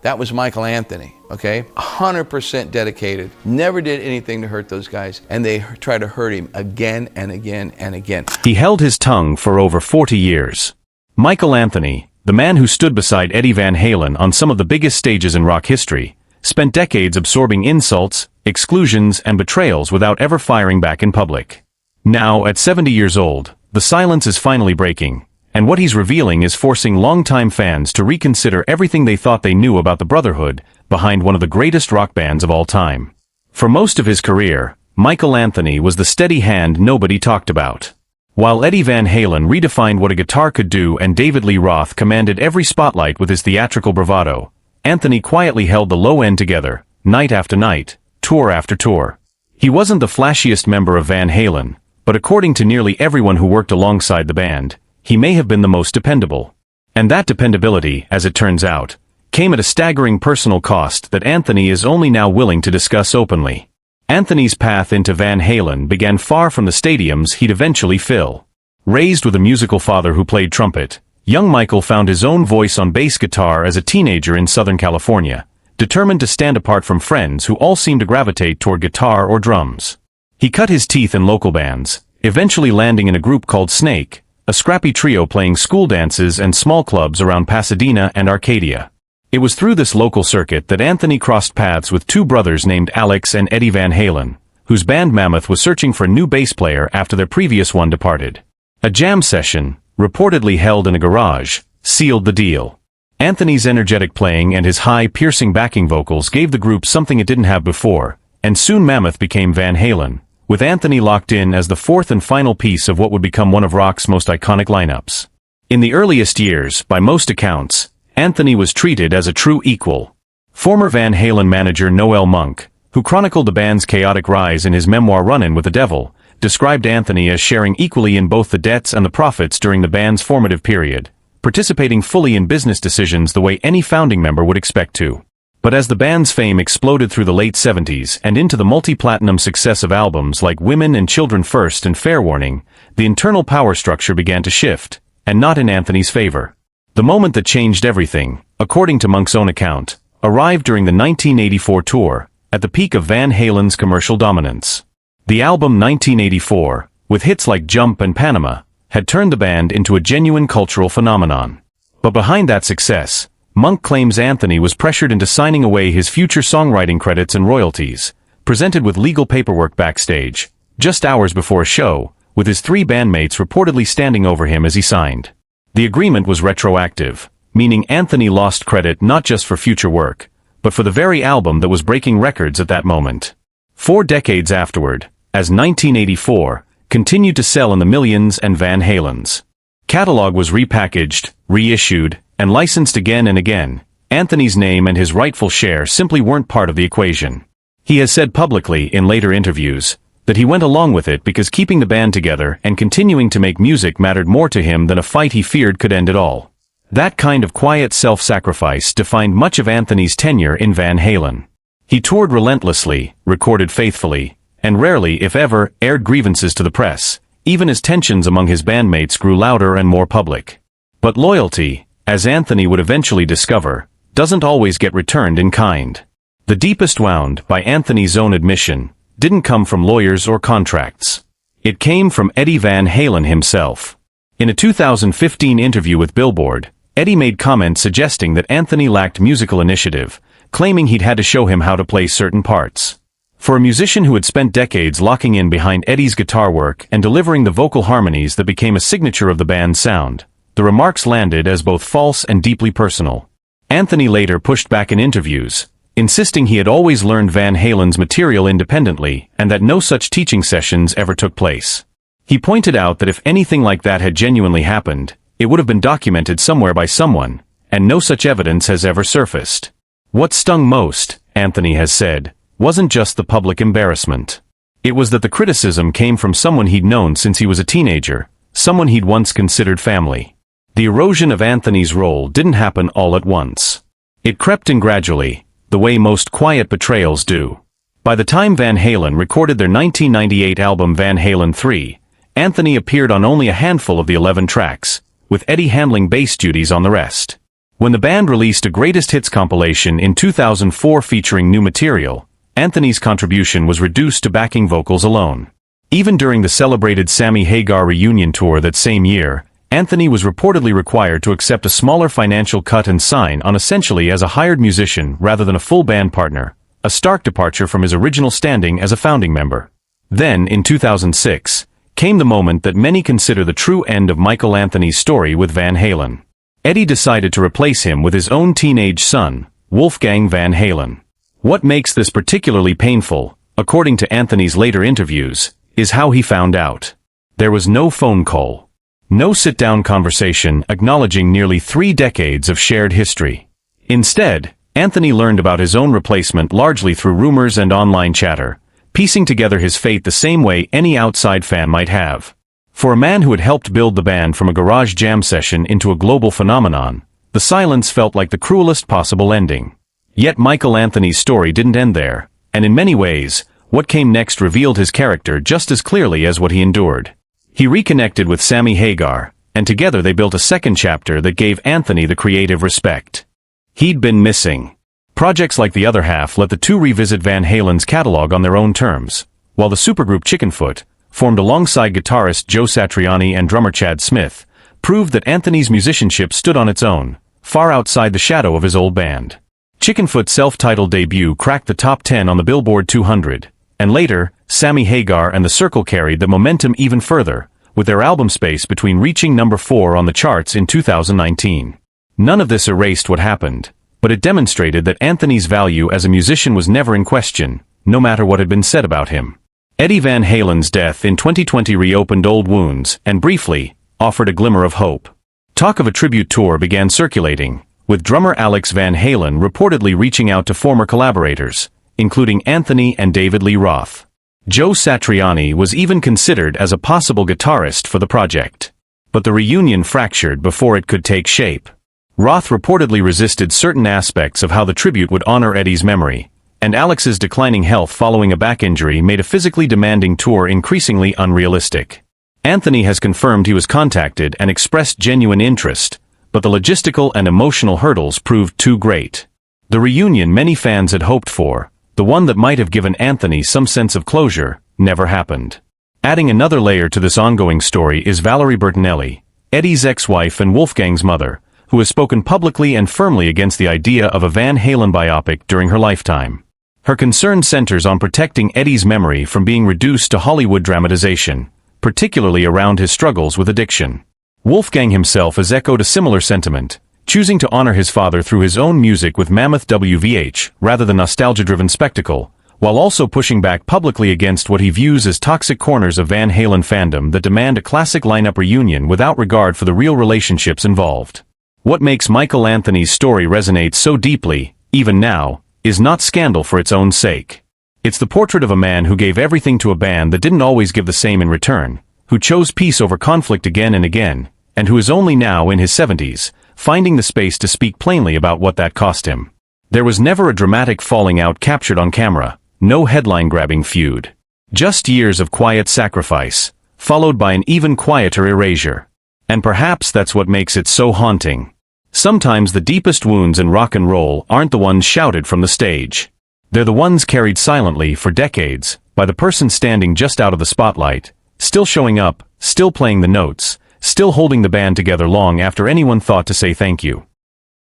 That was Michael Anthony, okay? 100% dedicated, never did anything to hurt those guys, and they tried to hurt him again and again and again. He held his tongue for over 40 years. Michael Anthony, the man who stood beside Eddie Van Halen on some of the biggest stages in rock history, spent decades absorbing insults, exclusions, and betrayals without ever firing back in public. Now, at 70 years old, the silence is finally breaking, and what he's revealing is forcing longtime fans to reconsider everything they thought they knew about the brotherhood behind one of the greatest rock bands of all time. For most of his career, Michael Anthony was the steady hand nobody talked about. While Eddie Van Halen redefined what a guitar could do and David Lee Roth commanded every spotlight with his theatrical bravado, Anthony quietly held the low end together, night after night, tour after tour. He wasn't the flashiest member of Van Halen, but according to nearly everyone who worked alongside the band, he may have been the most dependable. And that dependability, as it turns out, came at a staggering personal cost that Anthony is only now willing to discuss openly. Anthony's path into Van Halen began far from the stadiums he'd eventually fill. Raised with a musical father who played trumpet, young Michael found his own voice on bass guitar as a teenager in Southern California, determined to stand apart from friends who all seemed to gravitate toward guitar or drums. He cut his teeth in local bands, eventually landing in a group called Snake, a scrappy trio playing school dances and small clubs around Pasadena and Arcadia. It was through this local circuit that Anthony crossed paths with two brothers named Alex and Eddie Van Halen, whose band Mammoth was searching for a new bass player after their previous one departed. A jam session, reportedly held in a garage, sealed the deal. Anthony's energetic playing and his high, piercing backing vocals gave the group something it didn't have before, and soon Mammoth became Van Halen, with Anthony locked in as the fourth and final piece of what would become one of rock's most iconic lineups. In the earliest years, by most accounts, Anthony was treated as a true equal. Former Van Halen manager Noel Monk, who chronicled the band's chaotic rise in his memoir Runnin with the Devil, described Anthony as sharing equally in both the debts and the profits during the band's formative period, participating fully in business decisions the way any founding member would expect to. But as the band's fame exploded through the late 70s and into the multi-platinum success of albums like Women and Children First and Fair Warning, the internal power structure began to shift, and not in Anthony's favor. The moment that changed everything, according to Monk's own account, arrived during the 1984 tour, at the peak of Van Halen's commercial dominance. The album 1984, with hits like Jump and Panama, had turned the band into a genuine cultural phenomenon. But behind that success, Monk claims Anthony was pressured into signing away his future songwriting credits and royalties, presented with legal paperwork backstage, just hours before a show, with his three bandmates reportedly standing over him as he signed. The agreement was retroactive, meaning Anthony lost credit not just for future work, but for the very album that was breaking records at that moment. 4 decades afterward, as 1984 continued to sell in the millions and Van Halen's catalog was repackaged, reissued, and licensed again and again, Anthony's name and his rightful share simply weren't part of the equation. He has said publicly in later interviews that he went along with it because keeping the band together and continuing to make music mattered more to him than a fight he feared could end it all. That kind of quiet self-sacrifice defined much of Anthony's tenure in Van Halen. He toured relentlessly, recorded faithfully, and rarely, if ever, aired grievances to the press, even as tensions among his bandmates grew louder and more public. But loyalty, as Anthony would eventually discover, doesn't always get returned in kind. The deepest wound, by Anthony's own admission, didn't come from lawyers or contracts. It came from Eddie Van Halen himself. In a 2015 interview with Billboard, Eddie made comments suggesting that Anthony lacked musical initiative, claiming he'd had to show him how to play certain parts. For a musician who had spent decades locking in behind Eddie's guitar work and delivering the vocal harmonies that became a signature of the band's sound, the remarks landed as both false and deeply personal. Anthony later pushed back in interviews, insisting he had always learned Van Halen's material independently and that no such teaching sessions ever took place. He pointed out that if anything like that had genuinely happened, it would have been documented somewhere by someone, and no such evidence has ever surfaced. What stung most, Anthony has said, wasn't just the public embarrassment. It was that the criticism came from someone he'd known since he was a teenager, someone he'd once considered family. The erosion of Anthony's role didn't happen all at once. It crept in gradually, the way most quiet betrayals do. By the time Van Halen recorded their 1998 album Van Halen 3, Anthony appeared on only a handful of the 11 tracks, with Eddie handling bass duties on the rest. When the band released a greatest hits compilation in 2004 featuring new material, Anthony's contribution was reduced to backing vocals alone. Even during the celebrated Sammy Hagar reunion tour that same year, Anthony was reportedly required to accept a smaller financial cut and sign on essentially as a hired musician rather than a full band partner, a stark departure from his original standing as a founding member. Then, in 2006, came the moment that many consider the true end of Michael Anthony's story with Van Halen. Eddie decided to replace him with his own teenage son, Wolfgang Van Halen. What makes this particularly painful, according to Anthony's later interviews, is how he found out. There was no phone call. No sit-down conversation acknowledging nearly 3 decades of shared history. Instead, Anthony learned about his own replacement largely through rumors and online chatter, piecing together his fate the same way any outside fan might have. For a man who had helped build the band from a garage jam session into a global phenomenon, the silence felt like the cruelest possible ending. Yet Michael Anthony's story didn't end there, and in many ways, what came next revealed his character just as clearly as what he endured. He reconnected with Sammy Hagar, and together they built a second chapter that gave Anthony the creative respect he'd been missing. Projects like The Other Half let the two revisit Van Halen's catalog on their own terms, while the supergroup Chickenfoot, formed alongside guitarist Joe Satriani and drummer Chad Smith, proved that Anthony's musicianship stood on its own, far outside the shadow of his old band. Chickenfoot's self-titled debut cracked the top 10 on the Billboard 200, and later, Sammy Hagar and The Circle carried the momentum even further, with their album Space Between reaching number 4 on the charts in 2019. None of this erased what happened, but it demonstrated that Anthony's value as a musician was never in question, no matter what had been said about him. Eddie Van Halen's death in 2020 reopened old wounds and briefly offered a glimmer of hope. Talk of a tribute tour began circulating, with drummer Alex Van Halen reportedly reaching out to former collaborators, including Anthony and David Lee Roth. Joe Satriani was even considered as a possible guitarist for the project. But the reunion fractured before it could take shape. Roth reportedly resisted certain aspects of how the tribute would honor Eddie's memory, and Alex's declining health following a back injury made a physically demanding tour increasingly unrealistic. Anthony has confirmed he was contacted and expressed genuine interest, but the logistical and emotional hurdles proved too great. The reunion many fans had hoped for, the one that might have given Anthony some sense of closure, never happened. Adding another layer to this ongoing story is Valerie Bertinelli, Eddie's ex-wife and Wolfgang's mother, who has spoken publicly and firmly against the idea of a Van Halen biopic during her lifetime. Her concern centers on protecting Eddie's memory from being reduced to Hollywood dramatization, particularly around his struggles with addiction. Wolfgang himself has echoed a similar sentiment, choosing to honor his father through his own music with Mammoth WVH rather than nostalgia-driven spectacle, while also pushing back publicly against what he views as toxic corners of Van Halen fandom that demand a classic lineup reunion without regard for the real relationships involved. What makes Michael Anthony's story resonate so deeply, even now, is not scandal for its own sake. It's the portrait of a man who gave everything to a band that didn't always give the same in return, who chose peace over conflict again and again, and who is only now in his 70s, finding the space to speak plainly about what that cost him. There was never a dramatic falling out captured on camera, no headline-grabbing feud. Just years of quiet sacrifice, followed by an even quieter erasure. And perhaps that's what makes it so haunting. Sometimes the deepest wounds in rock and roll aren't the ones shouted from the stage. They're the ones carried silently for decades, by the person standing just out of the spotlight, still showing up, still playing the notes, still holding the band together long after anyone thought to say thank you.